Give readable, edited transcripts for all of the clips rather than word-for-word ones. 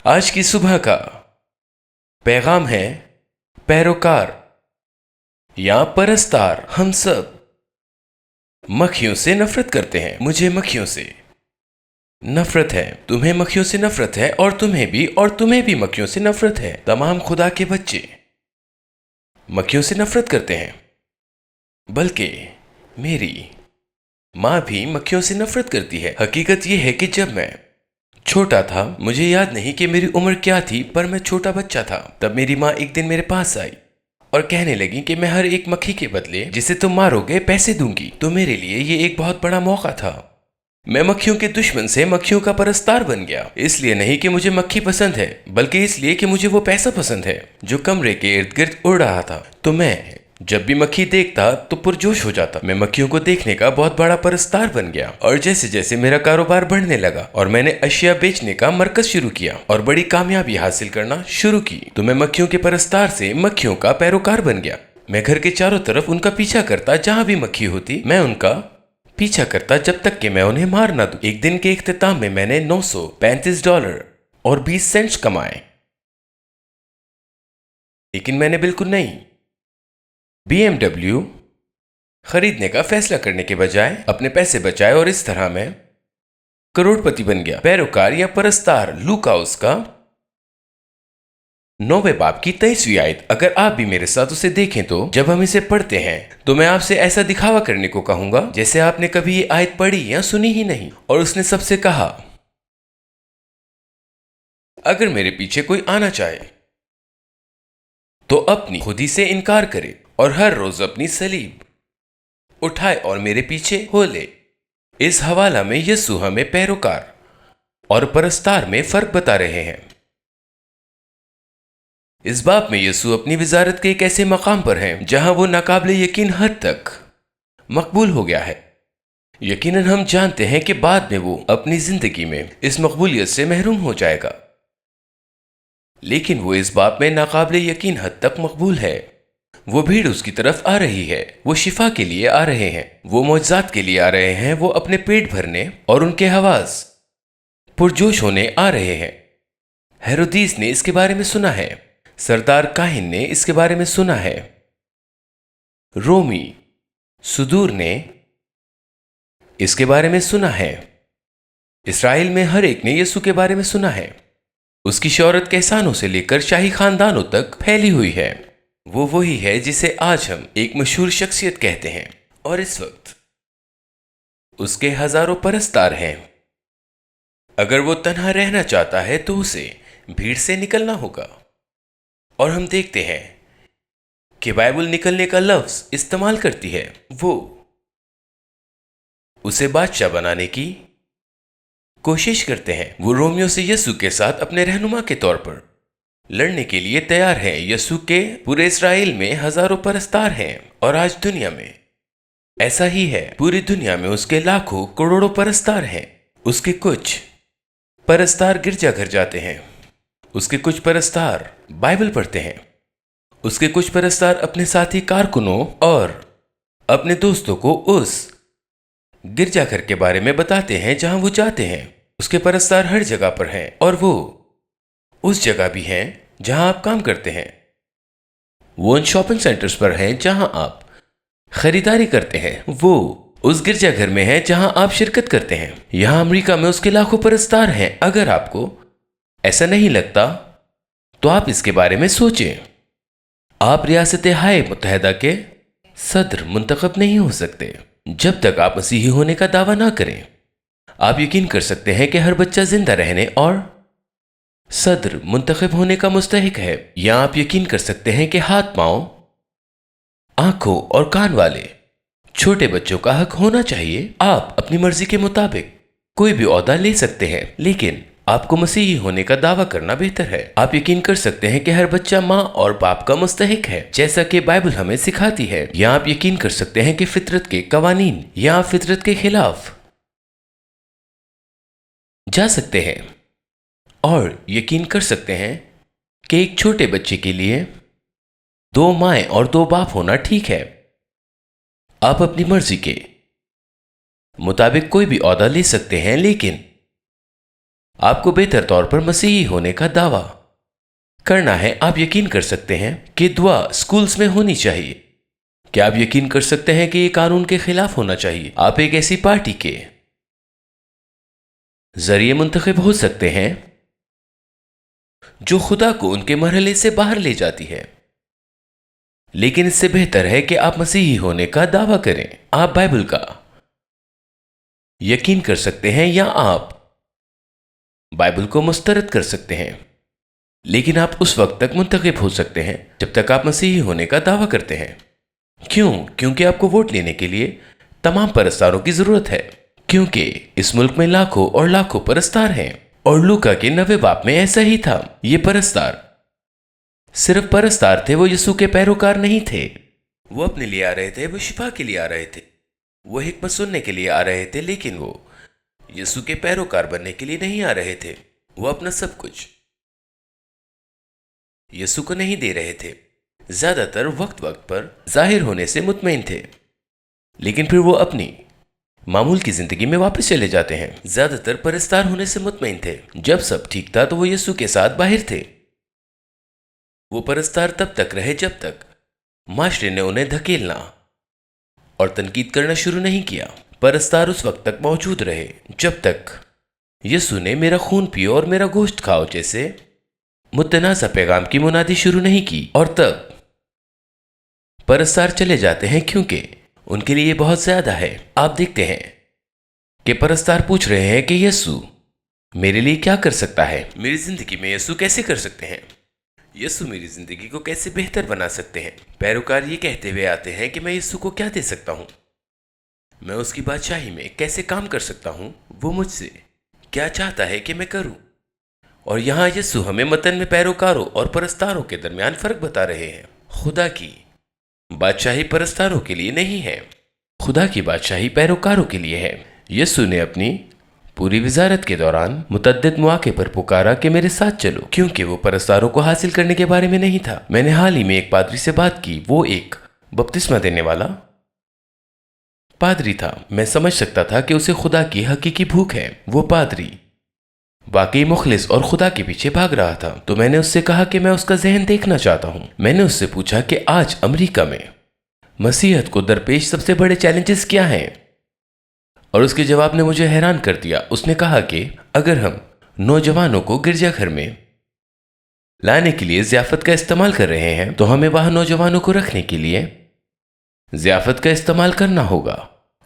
آج کی صبح کا پیغام ہے پیروکار یا پرستار. ہم سب مکھیوں سے نفرت کرتے ہیں. مجھے مکھیوں سے نفرت ہے. تمہیں مکھیوں سے نفرت ہے اور تمہیں بھی مکھیوں سے نفرت ہے. تمام خدا کے بچے مکھیوں سے نفرت کرتے ہیں. بلکہ میری ماں بھی مکھیوں سے نفرت کرتی ہے. حقیقت یہ ہے کہ جب میں چھوٹا تھا، مجھے یاد نہیں کہ میری عمر کیا تھی، پر میں چھوٹا بچہ تھا. تب میری ماں ایک دن میرے پاس آئی اور کہنے لگی کہ میں ہر ایک مکھی کے بدلے جسے تم مارو گے پیسے دوں گی. تو میرے لیے یہ ایک بہت بڑا موقع تھا. میں مکھیوں کے دشمن سے مکھیوں کا پرستار بن گیا. اس لیے نہیں کہ مجھے مکھی پسند ہے، بلکہ اس لیے کہ مجھے وہ پیسہ پسند ہے جو کمرے کے ارد گرد اڑ رہا تھا. تو میں جب بھی مکھی دیکھتا تو پرجوش ہو جاتا. میں مکھیوں کو دیکھنے کا بہت بڑا پرستار بن گیا. اور جیسے جیسے میرا کاروبار بڑھنے لگا اور میں نے اشیاء بیچنے کا مرکز شروع کیا اور بڑی کامیابی حاصل کرنا شروع کی، تو میں مکھیوں کے پرستار سے مکھیوں کا پیروکار بن گیا. میں گھر کے چاروں طرف ان کا پیچھا کرتا. جہاں بھی مکھی ہوتی میں ان کا پیچھا کرتا جب تک کہ میں انہیں مار نہ دوں. ایک دن کے اختتام میں نے $935 اور 20 سینٹس کمائے. لیکن میں نے بالکل نہیں BMW خریدنے کا فیصلہ کرنے کے بجائے اپنے پیسے بچائے اور اس طرح میں کروڑ پتی بن گیا. پیروکار یا پرستار لوکا اس کا 9ویں باب کی 23ویں آیت. اگر آپ بھی میرے ساتھ اسے دیکھیں تو جب ہم اسے پڑھتے ہیں تو میں آپ سے ایسا دکھاوا کرنے کو کہوں گا جیسے آپ نے کبھی یہ آیت پڑھی یا سنی ہی نہیں. اور اس نے سب سے کہا، اگر میرے پیچھے کوئی آنا چاہے تو اپنی خودی سے انکار کرے اور ہر روز اپنی صلیب اٹھائے اور میرے پیچھے ہو لے. اس حوالہ میں یسوع ہمیں پیروکار اور پرستار میں فرق بتا رہے ہیں. اس باب میں یسوع اپنی وزارت کے ایک ایسے مقام پر ہیں جہاں وہ ناقابل یقین حد تک مقبول ہو گیا ہے. یقیناً ہم جانتے ہیں کہ بعد میں وہ اپنی زندگی میں اس مقبولیت سے محروم ہو جائے گا، لیکن وہ اس باب میں ناقابل یقین حد تک مقبول ہے. وہ بھیڑ اس کی طرف آ رہی ہے. وہ شفا کے لیے آ رہے ہیں، وہ معجزات کے لیے آ رہے ہیں، وہ اپنے پیٹ بھرنے اور ان کے حواس پرجوش ہونے آ رہے ہیں. ہیرودیس نے اس کے بارے میں سنا ہے. سردار کاہن نے اس کے بارے میں سنا ہے. رومی صدور نے اس کے بارے میں سنا ہے. اسرائیل میں ہر ایک نے یسوع کے بارے میں سنا ہے. اس کی شہرت کہسانوں سے لے کر شاہی خاندانوں تک پھیلی ہوئی ہے. وہ وہی ہے جسے آج ہم ایک مشہور شخصیت کہتے ہیں، اور اس وقت اس کے ہزاروں پرستار ہیں. اگر وہ تنہا رہنا چاہتا ہے تو اسے بھیڑ سے نکلنا ہوگا. اور ہم دیکھتے ہیں کہ بائبل نکلنے کا لفظ استعمال کرتی ہے. وہ اسے بادشاہ بنانے کی کوشش کرتے ہیں. وہ رومیو سے یسوع کے ساتھ اپنے رہنما کے طور پر لڑنے کے لیے تیار ہیں. یسوع کے پورے اسرائیل میں ہزاروں پرستار ہیں، اور آج دنیا میں ایسا ہی ہے. پوری دنیا میں اس کے لاکھوں کروڑوں پرستار ہیں. اس کے کچھ پرستار گرجا گھر جاتے ہیں. اس کے کچھ پرستار بائبل پڑھتے ہیں. اس کے کچھ پرستار اپنے ساتھی کارکنوں اور اپنے دوستوں کو اس گرجا گھر کے بارے میں بتاتے ہیں جہاں وہ جاتے ہیں. اس کے پرستار ہر جگہ پر ہیں، اور وہ اس جگہ بھی ہیں جہاں آپ کام کرتے ہیں. وہ ان شاپنگ سینٹرز پر ہیں جہاں آپ خریداری کرتے ہیں. وہ اس گرجا گھر میں ہیں جہاں آپ شرکت کرتے ہیں. یہاں امریکہ میں اس کے لاکھوں پرستار ہیں. اگر آپ کو ایسا نہیں لگتا تو آپ اس کے بارے میں سوچیں. آپ ریاست ہائے متحدہ کے صدر منتخب نہیں ہو سکتے جب تک آپ مسیحی ہونے کا دعویٰ نہ کریں. آپ یقین کر سکتے ہیں کہ ہر بچہ زندہ رہنے اور صدر منتخب ہونے کا مستحق ہے. یا آپ یقین کر سکتے ہیں کہ ہاتھ پاؤں، آنکھوں اور کان والے چھوٹے بچوں کا حق ہونا چاہیے. آپ اپنی مرضی کے مطابق کوئی بھی عہدہ لے سکتے ہیں، لیکن آپ کو مسیحی ہونے کا دعویٰ کرنا بہتر ہے. آپ یقین کر سکتے ہیں کہ ہر بچہ ماں اور باپ کا مستحق ہے، جیسا کہ بائبل ہمیں سکھاتی ہے. یا آپ یقین کر سکتے ہیں کہ فطرت کے قوانین یا آپ فطرت کے خلاف جا سکتے ہیں، اور یقین کر سکتے ہیں کہ ایک چھوٹے بچے کے لیے 2 مائیں اور 2 باپ ہونا ٹھیک ہے. آپ اپنی مرضی کے مطابق کوئی بھی عہدہ لے سکتے ہیں، لیکن آپ کو بہتر طور پر مسیحی ہونے کا دعویٰ کرنا ہے۔ آپ یقین کر سکتے ہیں کہ دعا سکولز میں ہونی چاہیے۔ کیا آپ یقین کر سکتے ہیں کہ یہ قانون کے خلاف ہونا چاہیے؟ آپ ایک ایسی پارٹی کے ذریعے منتخب ہو سکتے ہیں جو خدا کو ان کے مرحلے سے باہر لے جاتی ہے، لیکن اس سے بہتر ہے کہ آپ مسیحی ہونے کا دعویٰ کریں۔ آپ بائبل کا یقین کر سکتے ہیں یا آپ بائبل کو مسترد کر سکتے ہیں، لیکن آپ اس وقت تک منتخب ہو سکتے ہیں جب تک آپ مسیحی ہونے کا دعویٰ کرتے ہیں۔ کیوں؟ کیونکہ آپ کو ووٹ لینے کے لیے تمام پرستاروں کی ضرورت ہے، کیونکہ اس ملک میں لاکھوں اور لاکھوں پرستار ہیں، اور لوکا کے 9 باب میں ایسا ہی تھا۔ یہ پرستار صرف پرستار تھے، وہ یسوع کے پیروکار نہیں تھے۔ وہ اپنے لیے آ رہے تھے، وہ شفا کے لیے آ رہے تھے، وہ حکمت سننے کے لیے آ رہے تھے، لیکن وہ یسوع کے پیروکار بننے کے لیے نہیں آ رہے تھے۔ وہ اپنا سب کچھ یسوع کو نہیں دے رہے تھے، زیادہ تر وقت پر ظاہر ہونے سے مطمئن تھے، لیکن پھر وہ اپنی معمول کی زندگی میں واپس چلے جاتے ہیں۔ زیادہ تر پرستار ہونے سے مطمئن تھے۔ جب سب ٹھیک تھا تو وہ یسوع کے ساتھ باہر تھے۔ وہ پرستار تب تک رہے جب تک معاشرے نے انہیں دھکیلنا اور تنقید کرنا شروع نہیں کیا۔ پرستار اس وقت تک موجود رہے جب تک یسوع نے میرا خون پیو اور میرا گوشت کھاؤ جیسے متنازع پیغام کی منادی شروع نہیں کی، اور تب پرستار چلے جاتے ہیں کیونکہ ان کے لیے یہ بہت زیادہ ہے۔ آپ دیکھتے ہیں کہ پرستار پوچھ رہے ہیں کہ یسوع میرے لیے کیا کر سکتا ہے؟ میری زندگی میں یسوع کیسے کر سکتے ہیں؟ یسوع میری زندگی کو کیسے بہتر بنا سکتے ہیں؟ پیروکار یہ کہتے ہوئے آتے ہیں کہ میں یسوع کو کیا دے سکتا ہوں، میں اس کی بادشاہی میں کیسے کام کر سکتا ہوں، وہ مجھ سے کیا چاہتا ہے کہ میں کروں۔ اور یہاں یسوع ہمیں متن میں پیروکاروں اور پرستاروں کے درمیان فرق بتا رہے ہیں۔ خدا کی بادشاہی پرستاروں کے لیے نہیں ہے، خدا کی بادشاہی پیروکاروں کے لیے ہے۔ یسوع نے اپنی پوری وزارت کے دوران متعدد مواقع پر پکارا کہ میرے ساتھ چلو، کیونکہ وہ پرستاروں کو حاصل کرنے کے بارے میں نہیں تھا۔ میں نے حال ہی میں ایک پادری سے بات کی، وہ ایک بپتسمہ دینے والا پادری تھا۔ میں سمجھ سکتا تھا کہ اسے خدا کی حقیقی بھوک ہے۔ وہ پادری واقعی مخلص اور خدا کے پیچھے بھاگ رہا تھا، تو میں نے اس سے کہا کہ میں اس کا ذہن دیکھنا چاہتا ہوں۔ میں نے اس سے پوچھا کہ آج امریکہ میں مسیحیت کو درپیش سب سے بڑے چیلنجز کیا ہیں، اور اس کے جواب نے مجھے حیران کر دیا۔ اس نے کہا کہ اگر ہم نوجوانوں کو گرجا گھر میں لانے کے لیے ضیافت کا استعمال کر رہے ہیں تو ہمیں وہاں نوجوانوں کو رکھنے کے لیے ضیافت کا استعمال کرنا ہوگا،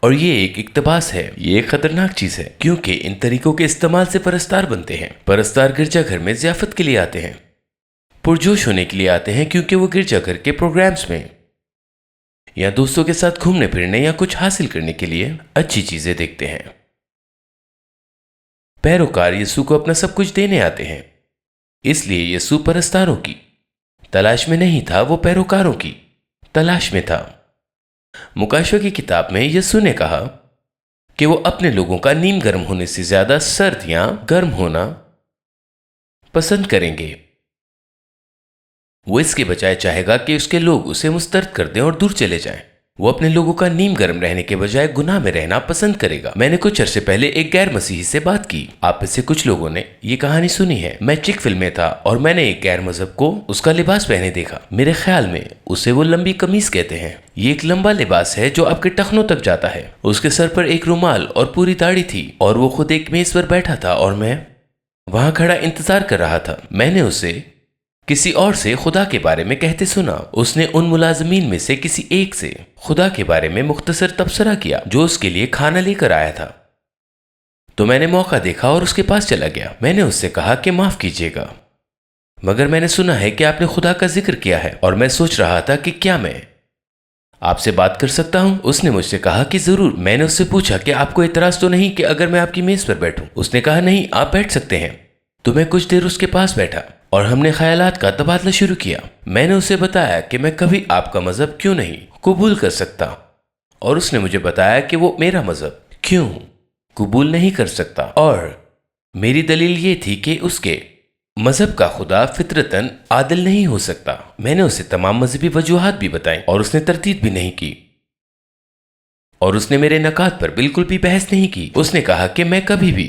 اور یہ ایک اقتباس ہے۔ یہ ایک خطرناک چیز ہے، کیونکہ ان طریقوں کے استعمال سے پرستار بنتے ہیں۔ پرستار گرجا گھر میں ضیافت کے لیے آتے ہیں، پرجوش ہونے کے لیے آتے ہیں، کیونکہ وہ گرجا گھر کے پروگرامز میں یا دوستوں کے ساتھ گھومنے پھرنے یا کچھ حاصل کرنے کے لیے اچھی چیزیں دیکھتے ہیں۔ پیروکار یسوع کو اپنا سب کچھ دینے آتے ہیں، اس لیے یسوع پرستاروں کی تلاش میں نہیں تھا، وہ پیروکاروں کی تلاش میں تھا۔ مکاشوہ کی کتاب میں یسوع نے کہا کہ وہ اپنے لوگوں کا نیم گرم ہونے سے زیادہ سرد یا گرم ہونا پسند کریں گے۔ وہ اس کے بجائے چاہے گا کہ اس کے لوگ اسے مسترد کر دیں اور دور چلے جائیں۔ وہ اپنے لوگوں کا نیم گرم رہنے کے بجائے گناہ میں رہنا پسند کرے گا۔ میں نے کچھ عرصے پہلے ایک غیر مسیحی سے بات کی۔ آپ میں سے کچھ لوگوں نے یہ کہانی سنی ہے۔ میں چک فل میں تھا اور میں نے ایک غیر مذہب کو اس کا لباس پہنے دیکھا۔ میرے خیال میں اسے وہ لمبی قمیص کہتے ہیں۔ یہ ایک لمبا لباس ہے جو آپ کے ٹخنوں تک جاتا ہے۔ اس کے سر پر ایک رومال اور پوری داڑھی تھی، اور وہ خود ایک میز پر بیٹھا تھا اور میں وہاں کھڑا انتظار کر رہا تھا۔ میں نے اسے کسی اور سے خدا کے بارے میں کہتے سنا۔ اس نے ان ملازمین میں سے کسی ایک سے خدا کے بارے میں مختصر تبصرہ کیا جو اس کے لیے کھانا لے کر آیا تھا، تو میں نے موقع دیکھا اور اس کے پاس چلا گیا۔ میں نے اس سے کہا کہ معاف کیجیے گا، مگر میں نے سنا ہے کہ آپ نے خدا کا ذکر کیا ہے، اور میں سوچ رہا تھا کہ کیا میں آپ سے بات کر سکتا ہوں؟ اس نے مجھ سے کہا کہ ضرور۔ میں نے اس سے پوچھا کہ آپ کو اعتراض تو نہیں کہ اگر میں آپ کی میز پر بیٹھوں؟ اس نے کہا نہیں، آپ بیٹھ سکتے ہیں۔ تو میں کچھ دیر اس کے پاس بیٹھا اور ہم نے خیالات کا تبادلہ شروع کیا۔ میں نے اسے بتایا کہ میں کبھی آپ کا مذہب کیوں نہیں قبول کر سکتا، اور اس نے مجھے بتایا کہ وہ میرا مذہب کیوں قبول نہیں کر سکتا، اور میری دلیل یہ تھی کہ اس کے مذہب کا خدا فطرتاً عادل نہیں ہو سکتا۔ میں نے اسے تمام مذہبی وجوہات بھی بتائیں اور اس نے تردید بھی نہیں کی، اور اس نے میرے نکات پر بالکل بھی بحث نہیں کی۔ اس نے کہا کہ میں کبھی بھی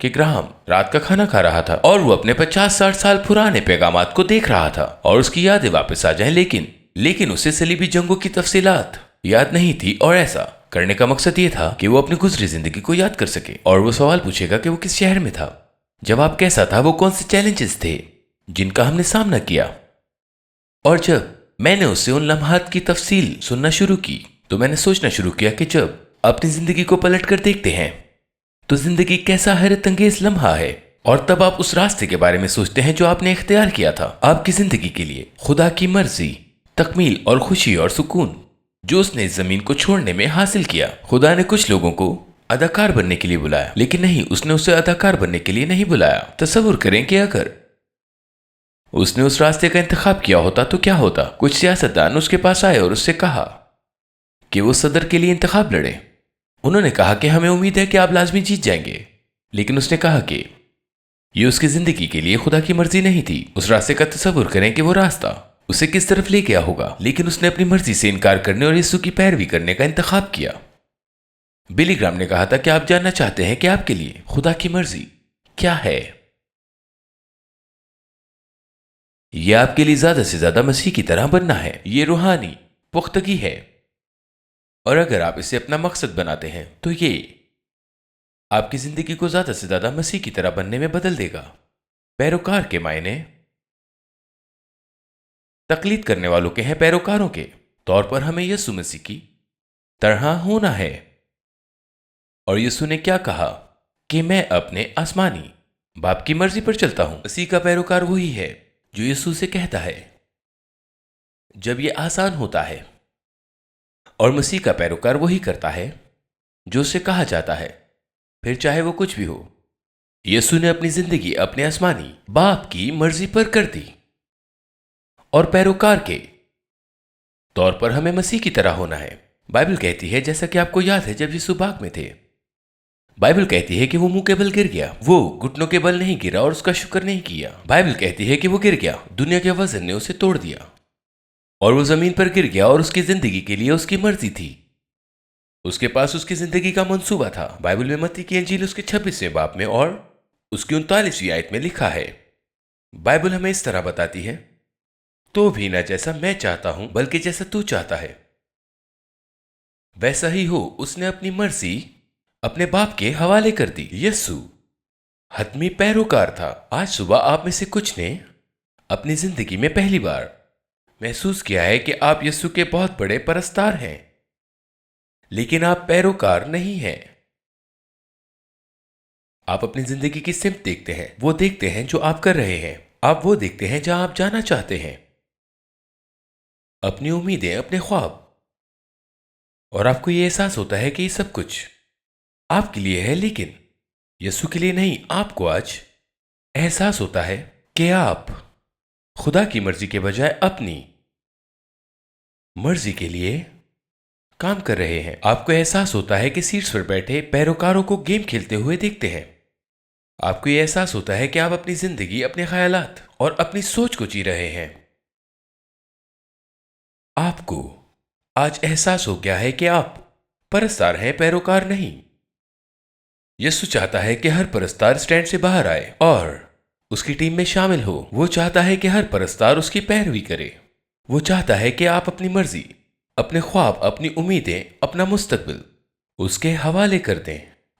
کہ گراہم رات کا کھانا کھا رہا تھا اور وہ اپنے 50-60 سال پرانے پیغامات کو دیکھ رہا تھا اور اس کی یادیں واپس آ جائیں، لیکن اسے صلیبی جنگوں کی تفصیلات یاد نہیں تھی، اور ایسا کرنے کا مقصد یہ تھا کہ وہ اپنی گزری زندگی کو یاد کر سکے، اور وہ سوال پوچھے گا کہ وہ کس شہر میں تھا، جواب کیسا تھا، وہ کون سے چیلنجز تھے جن کا ہم نے سامنا کیا۔ اور جب میں نے اس سے ان لمحات کی تفصیل سننا شروع کی تو میں نے سوچنا شروع کیا کہ جب اپنی زندگی کو پلٹ کر دیکھتے ہیں تو زندگی کیسا حیرت انگیز لمحہ ہے، اور تب آپ اس راستے کے بارے میں سوچتے ہیں جو آپ نے اختیار کیا تھا آپ کی زندگی کے لیے، خدا کی مرضی، تکمیل اور خوشی اور سکون جو اس نے اس زمین کو چھوڑنے میں حاصل کیا۔ خدا نے کچھ لوگوں کو اداکار بننے کے لیے بلایا، لیکن نہیں، اس نے اسے اداکار بننے کے لیے نہیں بلایا۔ تصور کریں کہ اگر اس نے اس راستے کا انتخاب کیا ہوتا تو کیا ہوتا؟ کچھ سیاستدان اس کے پاس آئے اور اس سے کہا کہ وہ صدر کے لیے انتخاب لڑے۔ انہوں نے کہا کہ ہمیں امید ہے کہ آپ لازمی جیت جائیں گے، لیکن اس نے کہا کہ یہ اس کی زندگی کے لیے خدا کی مرضی نہیں تھی۔ اس راستے کا تصور کریں کہ وہ راستہ اسے کس طرف لے گیا ہوگا، لیکن اس نے اپنی مرضی سے انکار کرنے اور یسوع کی پیروی کرنے کا انتخاب کیا۔ بلی گرام نے کہا تھا کہ آپ جاننا چاہتے ہیں کہ آپ کے لیے خدا کی مرضی کیا ہے؟ یہ آپ کے لیے زیادہ سے زیادہ مسیح کی طرح بننا ہے۔ یہ روحانی پختگی ہے، اور اگر آپ اسے اپنا مقصد بناتے ہیں تو یہ آپ کی زندگی کو زیادہ سے زیادہ مسیح کی طرح بننے میں بدل دے گا۔ پیروکار کے معنی تقلید کرنے والوں کے ہیں، پیروکاروں کے طور پر ہمیں یسوع مسیح کی طرح ہونا ہے۔ اور یسوع نے کیا کہا کہ میں اپنے آسمانی باپ کی مرضی پر چلتا ہوں۔ مسیح کا پیروکار وہی ہے جو یسوع سے کہتا ہے جب یہ آسان ہوتا ہے، اور مسیح کا پیروکار وہی کرتا ہے جو اسے کہا جاتا ہے، پھر چاہے وہ کچھ بھی ہو۔ یسوع نے اپنی زندگی اپنے آسمانی باپ کی مرضی پر کر دی، اور پیروکار کے طور پر ہمیں مسیح کی طرح ہونا ہے۔ بائبل کہتی ہے، جیسا کہ آپ کو یاد ہے، جب یسوع باغ میں تھے، بائبل کہتی ہے کہ وہ منہ کے بل گر گیا، وہ گھٹنوں کے بل نہیں گرا اور اس کا شکر نہیں کیا۔ بائبل کہتی ہے کہ وہ گر گیا، دنیا کے وزن نے اسے توڑ دیا، اور وہ زمین پر گر گیا، اور اس کی زندگی کے لیے اس کی مرضی تھی۔ اس کے پاس اس کی زندگی کا منصوبہ تھا۔ بائبل میں متی کی انجیل اس کے 26ویں باب میں اور اس کی 39ویں آیت میں لکھا ہے، بائبل ہمیں اس طرح بتاتی ہے، تو بھی نہ جیسا میں چاہتا ہوں بلکہ جیسا تو چاہتا ہے ویسا ہی ہو۔ اس نے اپنی مرضی اپنے باپ کے حوالے کر دی۔ یسوع حتمی پیروکار تھا۔ آج صبح آپ میں سے کچھ نے اپنی زندگی میں پہلی بار محسوس کیا ہے کہ آپ یسوع کے بہت بڑے پرستار ہیں، لیکن آپ پیروکار نہیں ہیں۔ آپ اپنی زندگی کی سمت دیکھتے ہیں، وہ دیکھتے ہیں جو آپ کر رہے ہیں، آپ وہ دیکھتے ہیں جہاں آپ جانا چاہتے ہیں، اپنی امیدیں، اپنے خواب، اور آپ کو یہ احساس ہوتا ہے کہ یہ سب کچھ آپ کے لیے ہے، لیکن یسوع کے لیے نہیں۔ آپ کو آج احساس ہوتا ہے کہ آپ خدا کی مرضی کے بجائے اپنی مرضی کے لیے کام کر رہے ہیں۔ آپ کو احساس ہوتا ہے کہ سیٹس پر بیٹھے پیروکاروں کو گیم کھیلتے ہوئے دیکھتے ہیں۔ آپ کو یہ احساس ہوتا ہے کہ آپ اپنی زندگی، اپنے خیالات اور اپنی سوچ کو جی رہے ہیں۔ آپ کو آج احساس ہو گیا ہے کہ آپ پرستار ہیں، پیروکار نہیں۔ یسوع چاہتا ہے کہ ہر پرستار سٹینڈ سے باہر آئے اور اس کی ٹیم میں شامل ہو۔ وہ چاہتا ہے کہ ہر پرستار اس کی پیروی کرے۔ وہ چاہتا ہے کہ آپ اپنی مرضی، اپنے خواب، اپنی امیدیں، اپنا مستقبل اس کے حوالے کر دیں۔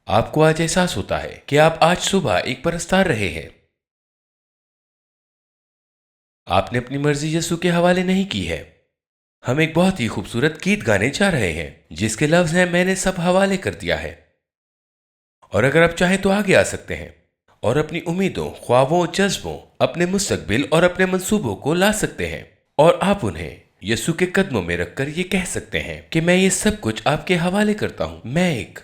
آپ کو آج احساس ہوتا ہے کہ آپ آج صبح ایک پرستار رہے ہیں۔ آپ نے اپنی مرضی یسوع کے حوالے نہیں کی ہے۔ ہم ایک بہت ہی خوبصورت گیت گانے جا رہے ہیں جس کے لفظ ہیں، میں نے سب حوالے کر دیا ہے۔ اور اگر آپ چاہیں تو آگے آ سکتے ہیں اور اپنی امیدوں، خوابوں، جذبوں، اپنے مستقبل اور اپنے منصوبوں کو لا سکتے ہیں، اور آپ انہیں یسوع کے قدموں میں رکھ کر یہ کہہ سکتے ہیں کہ میں یہ سب کچھ آپ کے حوالے کرتا ہوں۔ میں ایک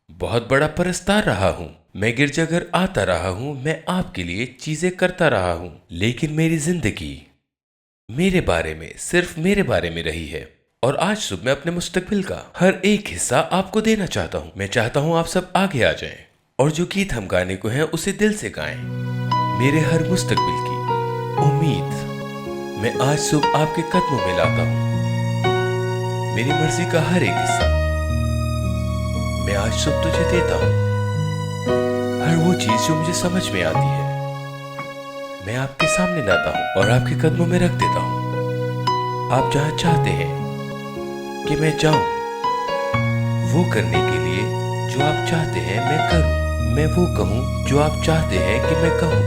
بہت بڑا پرستار رہا ہوں، میں گرجا گھر آتا رہا ہوں، میں آپ کے لیے چیزیں کرتا رہا ہوں، لیکن میری زندگی میرے بارے میں، صرف میرے بارے میں رہی ہے۔ اور آج صبح میں اپنے مستقبل کا ہر ایک حصہ آپ کو دینا چاہتا ہوں۔ میں چاہتا ہوں آپ سب آگے آ جائیں اور جو گیت ہم گانے کو ہیں اسے دل سے گائیں۔ میرے ہر مستقبل کی امید میں آج صبح آپ کے قدموں میں لاتا ہوں۔ میری مرضی کا ہر ایک حصہ میں آج صبح تجھے دیتا ہوں۔ ہر وہ وہ چیز جو مجھے سمجھ میں آتی ہے میں آپ کے سامنے لاتا ہوں اور آپ کے قدموں میں رکھ دیتا ہوں. آپ جہاں چاہتے ہیں کہ میں جاؤں وہ کرنے کے لیے جو آپ چاہتے ہیں میں کروں، میں وہ کہوں جو آپ چاہتے ہیں کہ میں کہوں،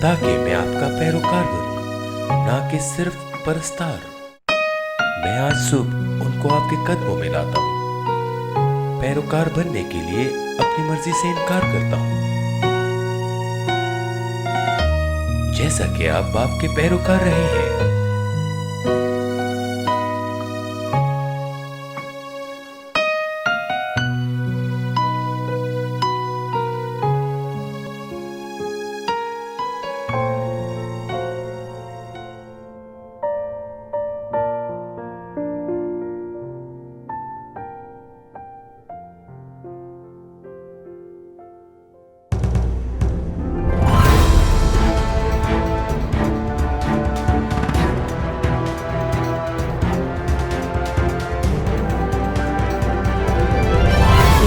تاکہ میں آپ کا پیروکار بنوں نہ کہ صرف پرستار. میں آج صبح ان کو آپ کے قدموں میں لاتا ہوں. پیروکار بننے کے لیے اپنی مرضی سے انکار کرتا ہوں، جیسا کہ آپ باپ کے پیروکار رہے ہیں.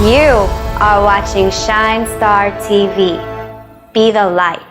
You are watching Shine Star TV. Be the light.